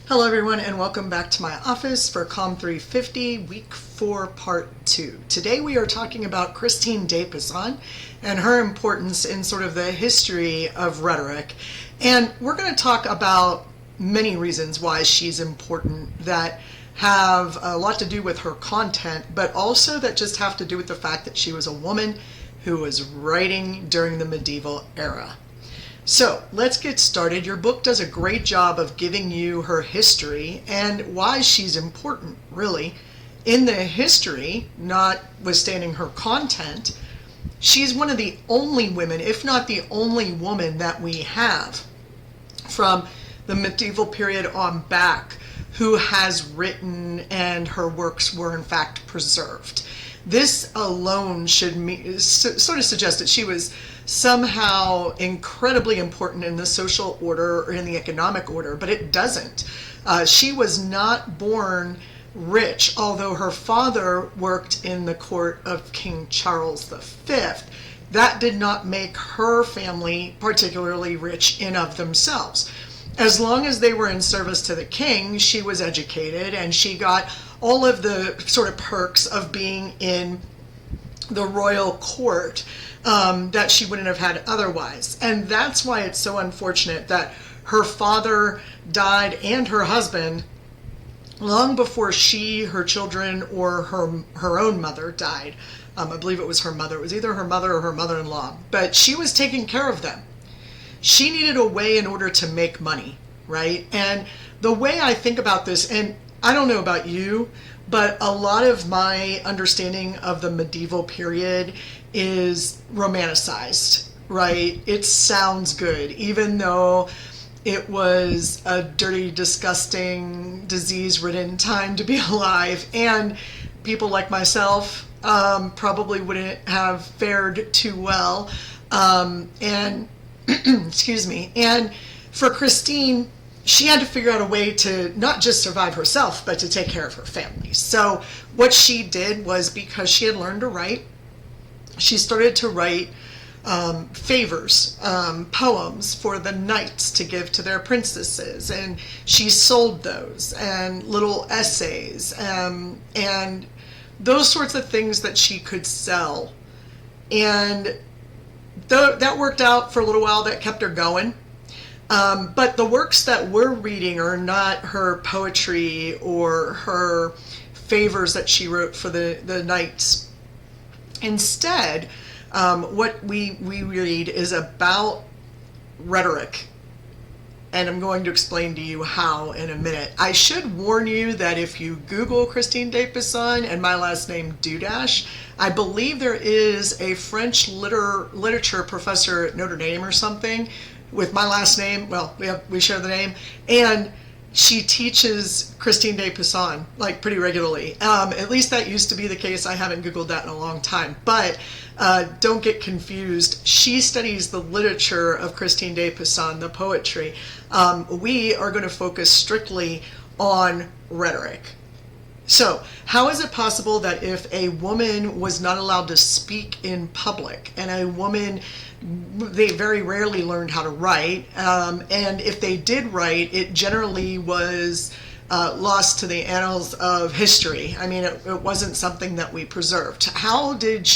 Hello everyone and welcome back to my office for COM 350 Week 4 Part 2. Today we are talking about Christine de Pizan and her importance in sort of the history of rhetoric. And we're going to talk about many reasons why she's important that have a lot to do with her content, but also that just have to do with the fact that she was a woman who was writing during the medieval era. So let's get started. Your book does a great job of giving you her history and why she's important, really. In the history, notwithstanding her content, she's one of the only women, if not the only woman that we have from the medieval period on back who has written and her works were in fact preserved. This alone should sort of suggest that she was somehow incredibly important in the social order or in the economic order, but it doesn't. She was not born rich, although her father worked in the court of King Charles V. That did not make her family particularly rich in of themselves. As long as they were in service to the king, she was educated and she got all of the sort of perks of being in the royal court that she wouldn't have had otherwise. And that's why it's so unfortunate that her father died and her husband long before she, her children, or her own mother died. I believe it was her mother. It was either her mother or her mother-in-law. But she was taking care of them. She needed a way in order to make money, right? And the way I think about this, and I don't know about you, but a lot of my understanding of the medieval period is romanticized, right? It sounds good, even though it was a dirty, disgusting, disease-ridden time to be alive, and people like myself probably wouldn't have fared too well. And excuse me. And for Christine, she had to figure out a way to not just survive herself, but to take care of her family. So what she did was, because she had learned to write, she started to write favors, poems for the knights to give to their princesses. And she sold those, and little essays, and those sorts of things that she could sell. And that worked out for a little while. That kept her going. But the works that we're reading are not her poetry or her favors that she wrote for the knights. Instead, what we read is about rhetoric. And I'm going to explain to you how in a minute. I should warn you that if you Google Christine de Pizan and my last name Dudash, I believe there is a French literature professor at Notre Dame or something with my last name. Well, we share the name, and she teaches Christine de Pizan like pretty regularly. At least that used to be the case. I haven't Googled that in a long time, but don't get confused. She studies the literature of Christine de Pizan, the poetry. We are going to focus strictly on rhetoric. So, how is it possible that if a woman was not allowed to speak in public, and a woman, they very rarely learned how to write, and if they did write, it generally was lost to the annals of history. I mean, it wasn't something that we preserved. How did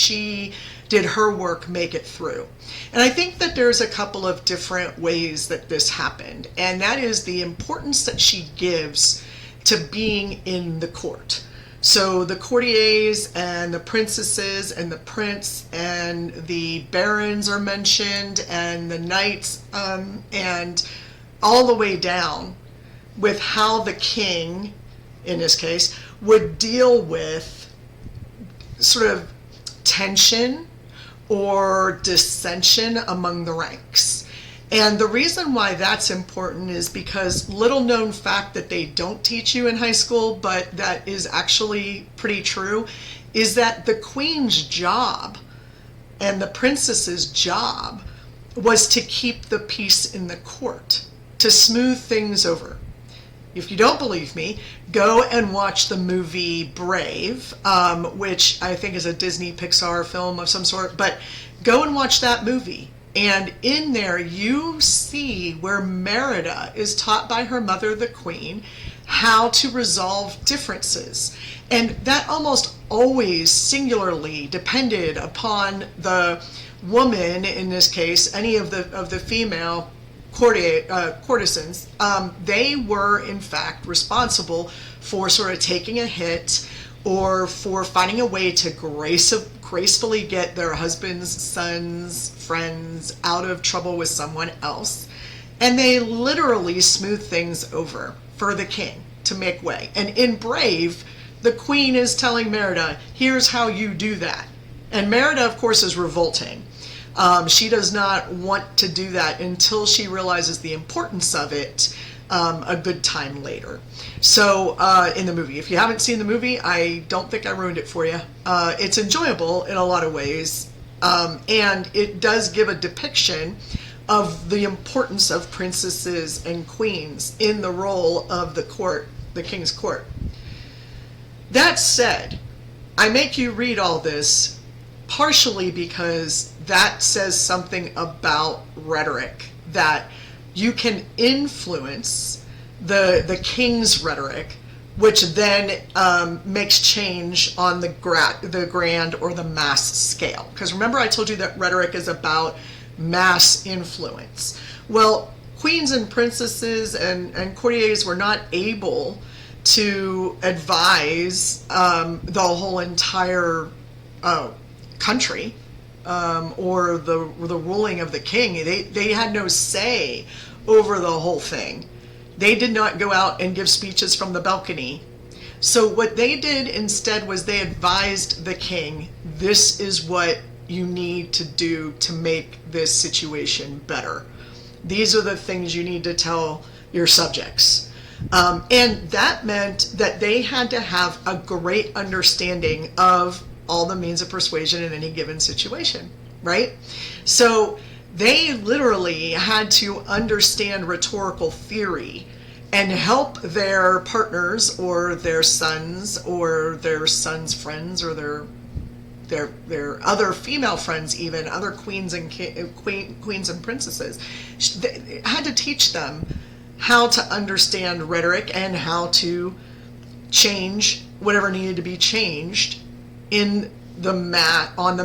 her work make it through? And I think that there's a couple of different ways that this happened, and that is the importance that she gives to being in the court. So the courtiers and the princesses and the prince and the barons are mentioned, and the knights, and all the way down with how the king, in this case, would deal with sort of tension or dissension among the ranks. And the reason why that's important is because, little known fact that they don't teach you in high school, but that is actually pretty true, is that the queen's job and the princess's job was to keep the peace in the court, to smooth things over. If you don't believe me, go and watch the movie Brave, which I think is a Disney Pixar film of some sort, but go and watch that movie. And in there, you see where Merida is taught by her mother, the queen, how to resolve differences. And that almost always singularly depended upon the woman, in this case, any of the female courtesans. They were, in fact, responsible for sort of taking a hit or for finding a way to gracefully get their husbands, sons, friends out of trouble with someone else. And they literally smooth things over for the king to make way. And in Brave, the queen is telling Merida, here's how you do that. And Merida, of course, is revolting. She does not want to do that until she realizes the importance of it a good time later. So in the movie, if you haven't seen the movie, I don't think I ruined it for you. It's enjoyable in a lot of ways, and it does give a depiction of the importance of princesses and queens in the role of the court, the king's court. That said, I make you read all this partially because that says something about rhetoric, that you can influence the king's rhetoric, which then makes change on the grand or the mass scale. Because remember, I told you that rhetoric is about mass influence. Well, queens and princesses and courtiers were not able to advise the whole entire country or the ruling of the king. They had no say over the whole thing. They did not go out and give speeches from the balcony. So what they did instead was they advised the king, this is what you need to do to make this situation better. These are the things you need to tell your subjects. And that meant that they had to have a great understanding of all the means of persuasion in any given situation, right? So they literally had to understand rhetorical theory and help their partners or their sons friends or their other female friends, even other queens and queens and princesses. They had to teach them how to understand rhetoric and how to change whatever needed to be changed on the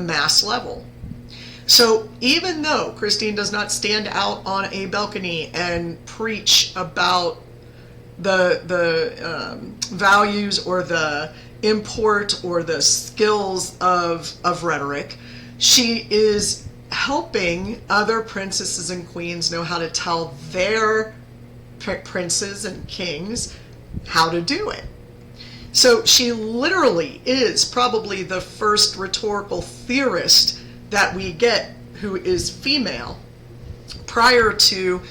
mass level. So even though Christine does not stand out on a balcony and preach about the values or the import or the skills of rhetoric, she is helping other princesses and queens know how to tell their princes and kings how to do it. So she literally is probably the first rhetorical theorist that we get who is female, prior to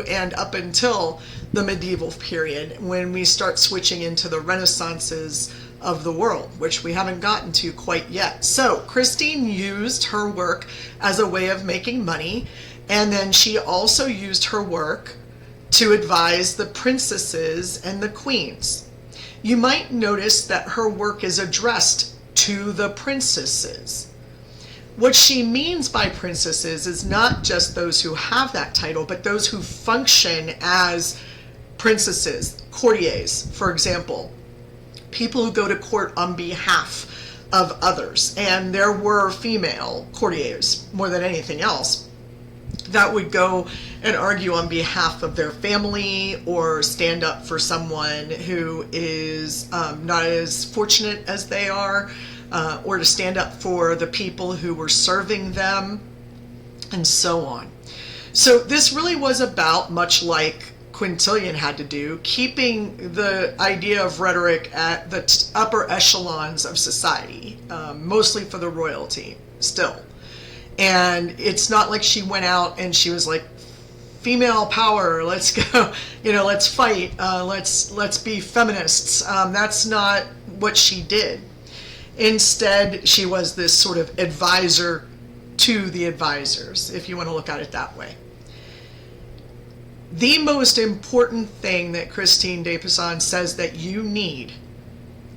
and up until the medieval period, when we start switching into the renaissances of the world, which we haven't gotten to quite yet. So Christine used her work as a way of making money, and then she also used her work to advise the princesses and the queens. You might notice that her work is addressed to the princesses. What she means by princesses is not just those who have that title, but those who function as princesses, courtiers, for example, people who go to court on behalf of others. And there were female courtiers more than anything else that would go and argue on behalf of their family or stand up for someone who is not as fortunate as they are, or to stand up for the people who were serving them, and so on. So this really was about, much like Quintilian had to do, keeping the idea of rhetoric at the upper echelons of society, mostly for the royalty still. And it's not like she went out and she was like, female power, let's go, let's fight, let's be feminists. That's not what she did. Instead, she was this sort of advisor to the advisors, if you want to look at it that way. The most important thing that Christine de Pizan says that you need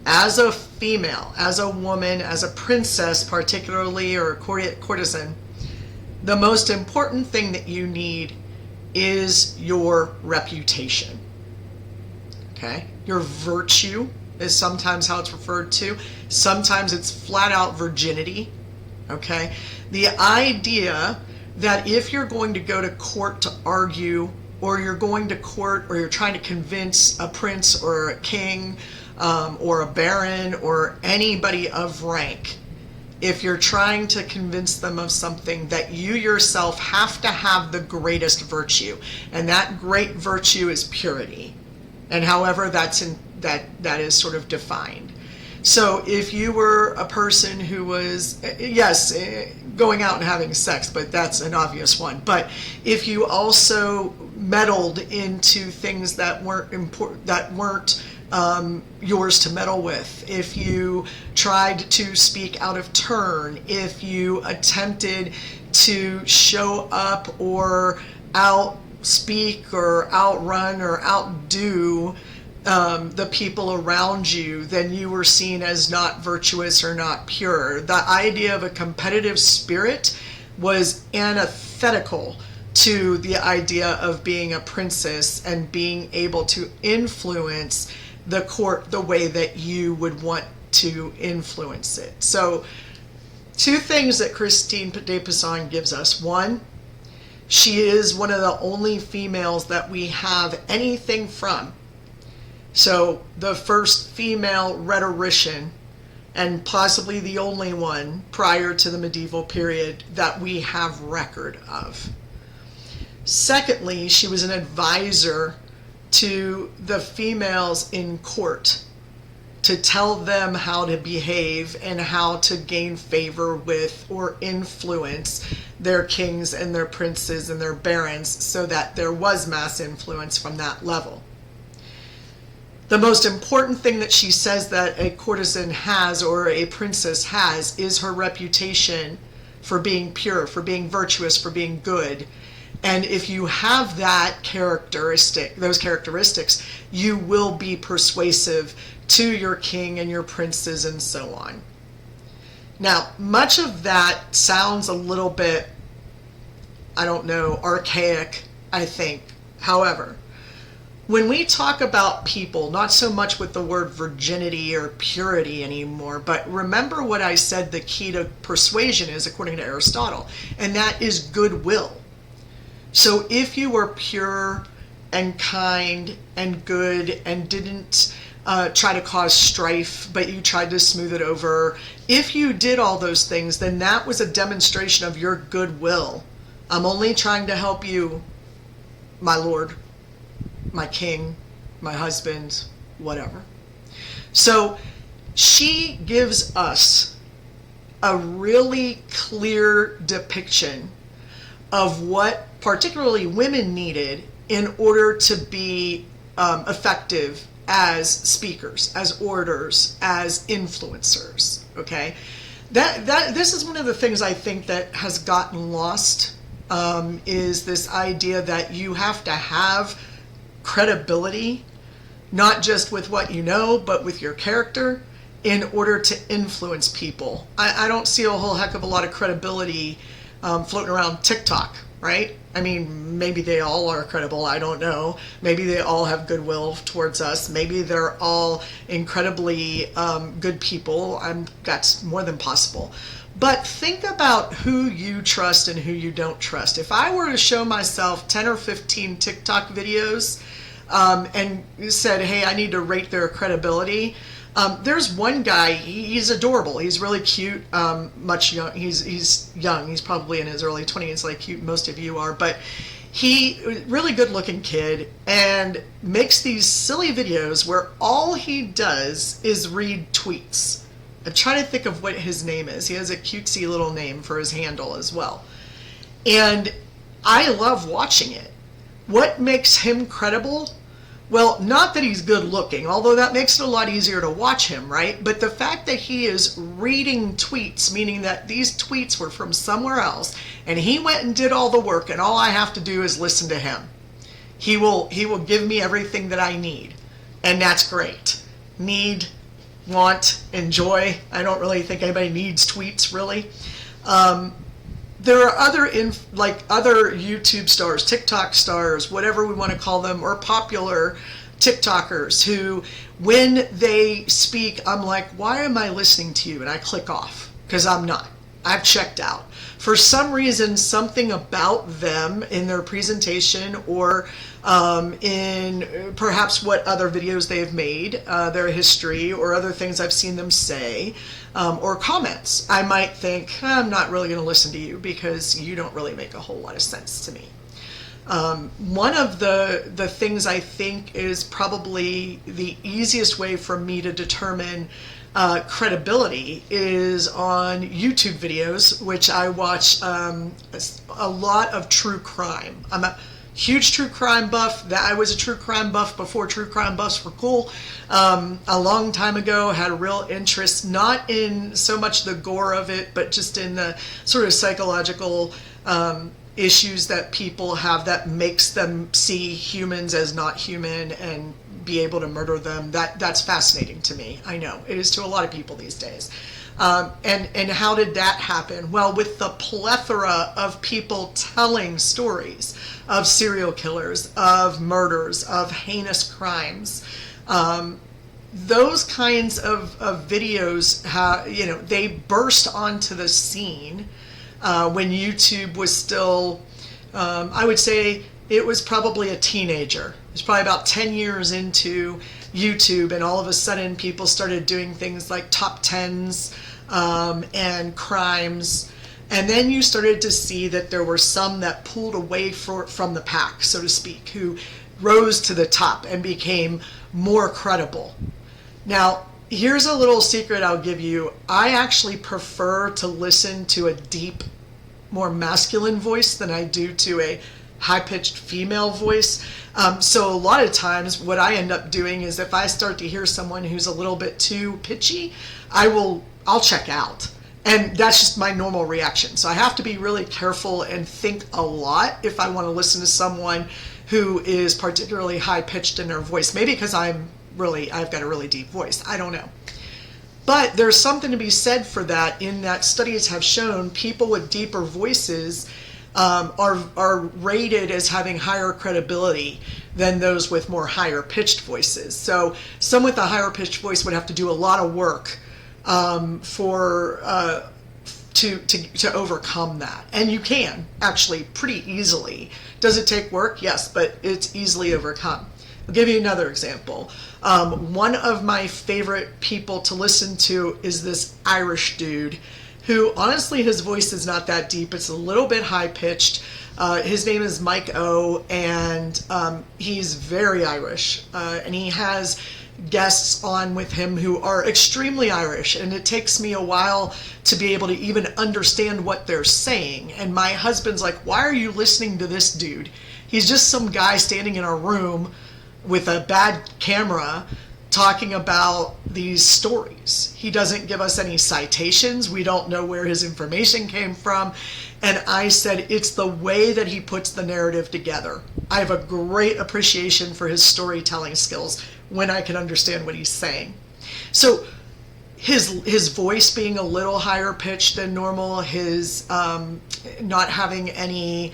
as a female, as a woman, as a princess particularly, or a courtesan, the most important thing that you need is your reputation. Okay? Your virtue is sometimes how it's referred to. Sometimes it's flat out virginity. Okay? The idea that if you're going to go to court to argue, or you're going to court, or you're trying to convince a prince or a king, or a baron, or anybody of rank, if you're trying to convince them of something, that you yourself have to have the greatest virtue, and that great virtue is purity, and however that is sort of defined. So if you were a person who was, yes, going out and having sex, but that's an obvious one, but if you also meddled into things that weren't important, that weren't yours to meddle with, if you tried to speak out of turn, if you attempted to show up or outspeak or outrun or outdo the people around you, then you were seen as not virtuous or not pure. The idea of a competitive spirit was antithetical to the idea of being a princess and being able to influence the court the way that you would want to influence it. So, two things that Christine de Pizan gives us. One, she is one of the only females that we have anything from. So, the first female rhetorician, and possibly the only one prior to the medieval period that we have record of. Secondly, she was an advisor to the females in court to tell them how to behave and how to gain favor with or influence their kings and their princes and their barons, so that there was mass influence from that level. The most important thing that she says that a courtesan has, or a princess has, is her reputation for being pure, for being virtuous, for being good. And if you have that characteristic, those characteristics, you will be persuasive to your king and your princes and so on. Now, much of that sounds a little bit, I don't know, archaic, I think. However, when we talk about people, not so much with the word virginity or purity anymore, but remember what I said the key to persuasion is, according to Aristotle, and that is goodwill. So if you were pure and kind and good and didn't try to cause strife, but you tried to smooth it over, if you did all those things, then that was a demonstration of your goodwill. I'm only trying to help you, my lord, my king, my husband, whatever. So she gives us a really clear depiction of what particularly women needed in order to be effective as speakers, as orators, as influencers. Okay, this is one of the things I think that has gotten lost, is this idea that you have to have credibility, not just with what you know, but with your character, in order to influence people. I don't see a whole heck of a lot of credibility floating around TikTok, right? I mean, maybe they all are credible, I don't know. Maybe they all have goodwill towards us. Maybe they're all incredibly good people. That's more than possible. But think about who you trust and who you don't trust. If I were to show myself 10 or 15 TikTok videos and said, hey, I need to rate their credibility, there's one guy, he's adorable, he's really cute, much young, he's young, he's probably in his early 20s like most of you are, but he, really good looking kid, and makes these silly videos where all he does is read tweets. I'm trying to think of what his name is. He has a cutesy little name for his handle as well. And I love watching it. What makes him credible? Well, not that he's good looking, although that makes it a lot easier to watch him, right? But the fact that he is reading tweets, meaning that these tweets were from somewhere else, and he went and did all the work, and all I have to do is listen to him. He will give me everything that I need, and that's great. Need, want, enjoy. I don't really think anybody needs tweets, really. There are other other YouTube stars, TikTok stars, whatever we want to call them, or popular TikTokers who, when they speak, I'm like, why am I listening to you? And I click off because I'm not. I've checked out. For some reason, something about them in their presentation or in perhaps what other videos they have made, their history, or other things I've seen them say, or comments, I might think, I'm not really going to listen to you because you don't really make a whole lot of sense to me. One of the things I think is probably the easiest way for me to determine credibility is on YouTube videos, which I watch a lot of true crime. I'm a huge true crime buff. I was a true crime buff before true crime buffs were cool. A long time ago, had a real interest, not in so much the gore of it, but just in the sort of psychological issues that people have that makes them see humans as not human and be able to murder them. That's fascinating to me. I know it is to a lot of people these days. And how did that happen? Well, with the plethora of people telling stories of serial killers, of murders, of heinous crimes, those kinds of videos, they burst onto the scene when YouTube was still, I would say it was probably a teenager. It was probably about 10 years into YouTube, and all of a sudden people started doing things like top 10s and crimes. And then you started to see that there were some that pulled away from the pack, so to speak, who rose to the top and became more credible. Now, here's a little secret I'll give you. I actually prefer to listen to a deep, more masculine voice than I do to a high-pitched female voice. So a lot of times what I end up doing is if I start to hear someone who's a little bit too pitchy, I'll check out. And that's just my normal reaction. So I have to be really careful and think a lot if I want to listen to someone who is particularly high-pitched in their voice. Maybe because I've got a really deep voice. I don't know. But there's something to be said for that, in that studies have shown people with deeper voices are rated as having higher credibility than those with more higher pitched voices. So some with a higher pitched voice would have to do a lot of work to overcome that. And you can actually pretty easily. Does it take work? Yes, but it's easily overcome. I'll give you another example. One of my favorite people to listen to is this Irish dude who, honestly, his voice is not that deep. It's a little bit high-pitched. His name is Mike O, and he's very Irish. And he has guests on with him who are extremely Irish, and it takes me a while to be able to even understand what they're saying. And my husband's like, why are you listening to this dude? He's just some guy standing in a room with a bad camera talking about these stories. He doesn't give us any citations. We don't know where his information came from. And I said, it's the way that he puts the narrative together. I have a great appreciation for his storytelling skills when I can understand what he's saying. So his voice being a little higher pitched than normal, his not having any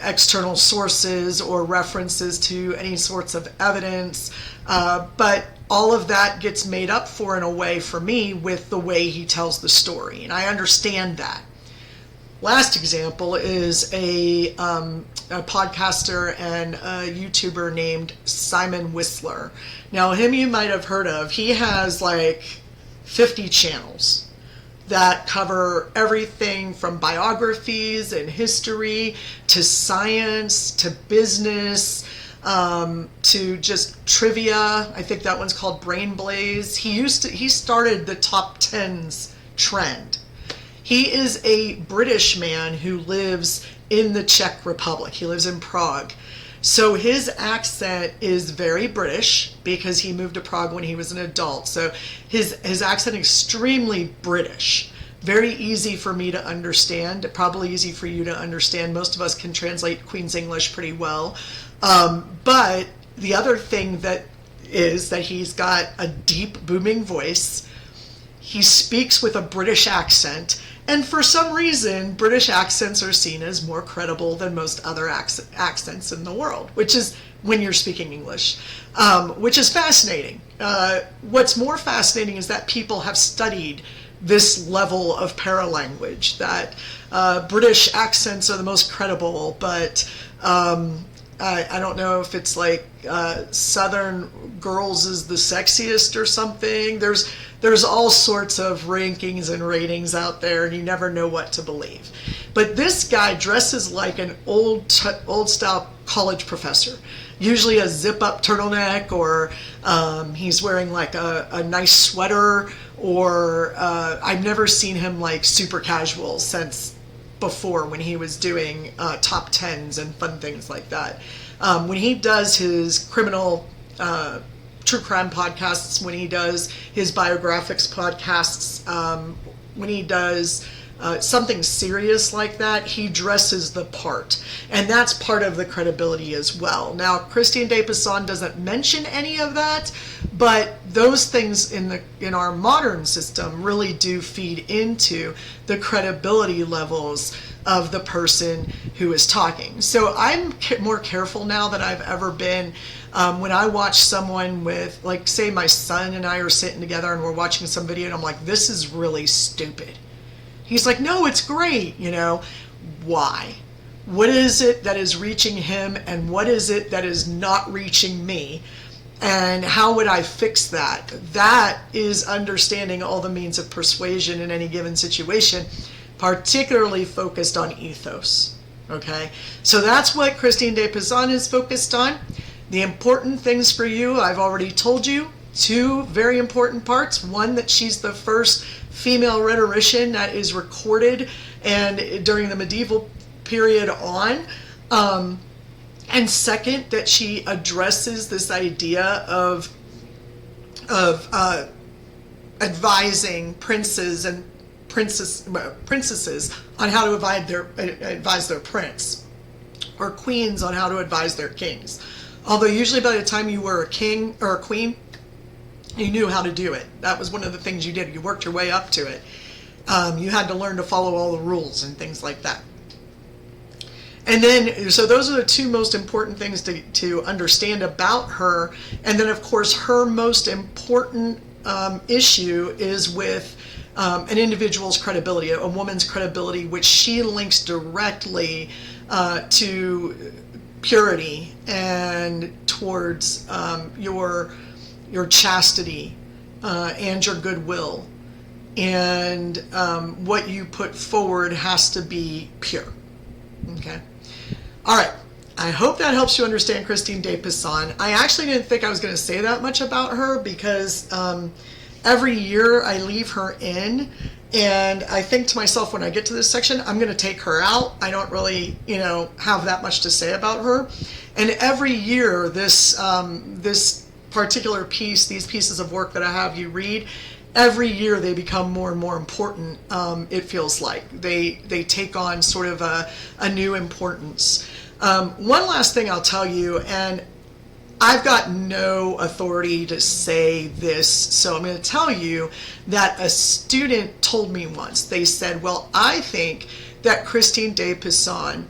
external sources or references to any sorts of evidence, but all of that gets made up for in a way for me with the way he tells the story, and I understand that. Last example is a podcaster and a YouTuber named Simon Whistler. Now, him you might have heard of. He has like 50 channels that cover everything from biographies and history to science to business to just trivia. I think that one's called Brain Blaze. He started the top 10s trend. He is a British man who lives in the Czech Republic. He lives in Prague. So his accent is very British because he moved to Prague when he was an adult. So his accent is extremely British. Very easy for me to understand, probably easy for you to understand. Most of us can translate Queen's English pretty well. But the other thing that is that he's got a deep, booming voice. He speaks with a British accent, and for some reason, British accents are seen as more credible than most other accents in the world, which is when you're speaking English, which is fascinating. What's more fascinating is that people have studied this level of paralanguage, that British accents are the most credible, but I don't know if it's like Southern girls is the sexiest or something. There's all sorts of rankings and ratings out there, and you never know what to believe. But this guy dresses like an old style college professor, usually a zip up turtleneck, or he's wearing like a nice sweater, or I've never seen him like super casual since before, when he was doing top tens and fun things like that. When he does his criminal true crime podcasts, when he does his biographics podcasts, when he does something serious like that, he dresses the part, and that's part of the credibility as well. Now, Christine de Pizan doesn't mention any of that, but those things in our modern system really do feed into the credibility levels of the person who is talking. So I'm more careful now than I've ever been. When I watch someone with, like, say my son and I are sitting together and we're watching some video and I'm like, this is really stupid. He's like, no, it's great, Why? What is it that is reaching him, and what is it that is not reaching me? And how would I fix that? That is understanding all the means of persuasion in any given situation, particularly focused on ethos. Okay? So that's what Christine de Pizan is focused on. The important things for you, I've already told you. Two very important parts. One, that she's the first female rhetorician that is recorded and during the medieval period on. And second, that she addresses this idea of advising princes and princesses on how to advise their prince, or queens on how to advise their kings. Although usually by the time you were a king or a queen, you knew how to do it. That was one of the things you did. You worked your way up to it. You had to learn to follow all the rules and things like that. And then, so those are the two most important things to understand about her. And then, of course, her most important issue is with an individual's credibility, a woman's credibility, which she links directly to purity and towards your chastity and your goodwill, and what you put forward has to be pure. Okay. All right. I hope that helps you understand Christine de Pizan. I actually didn't think I was going to say that much about her, because every year I leave her in, and I think to myself, when I get to this section, I'm going to take her out. I don't really, have that much to say about her. And every year, this particular piece, these pieces of work that I have you read, every year they become more and more important. It feels like they take on sort of a new importance. One last thing I'll tell you, and I've got no authority to say this, so I'm going to tell you that a student told me once. They said, well, I think that Christine de Pizan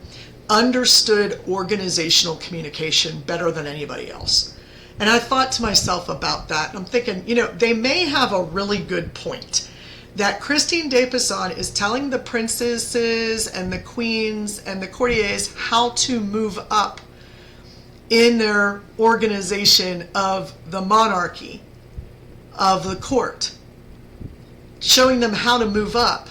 understood organizational communication better than anybody else. And I thought to myself about that, and I'm thinking, they may have a really good point, that Christine de Pizan is telling the princesses and the queens and the courtiers how to move up in their organization of the monarchy, of the court, showing them how to move up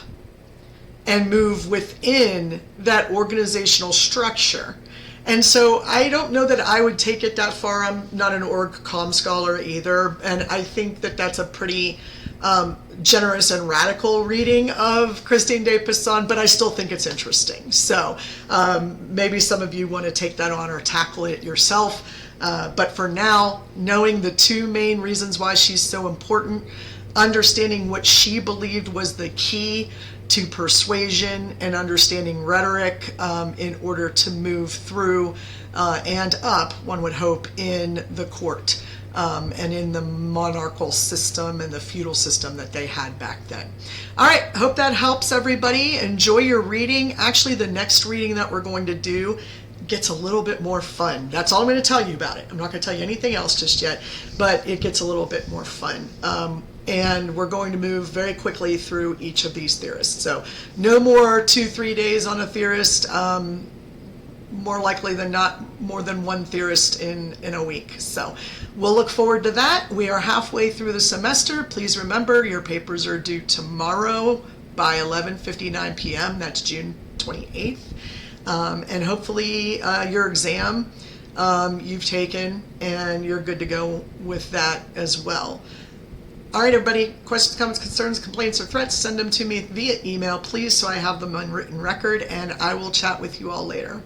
and move within that organizational structure. And so I don't know that I would take it that far. I'm not an org comm scholar either, and I think that that's a pretty generous and radical reading of Christine de Pizan, but I still think it's interesting. So maybe some of you want to take that on or tackle it yourself. But for now, knowing the two main reasons why she's so important, understanding what she believed was the key to persuasion, and understanding rhetoric in order to move through and up, one would hope, in the court. and in the monarchical system and the feudal system that they had back then. All right, hope that helps everybody. Enjoy your reading. Actually, the next reading that we're going to do gets a little bit more fun. That's all I'm going to tell you about it. I'm not going to tell you anything else just yet, but it gets a little bit more fun. And we're going to move very quickly through each of these theorists. So no more 2-3 days on a theorist. More likely than not, more than one theorist in a week. So we'll look forward to that. We are halfway through the semester. Please remember your papers are due tomorrow by 11:59 p.m. That's June 28th. And hopefully your exam you've taken and you're good to go with that as well. All right, everybody, questions, comments, concerns, complaints, or threats, send them to me via email, please, so I have them on written record, and I will chat with you all later.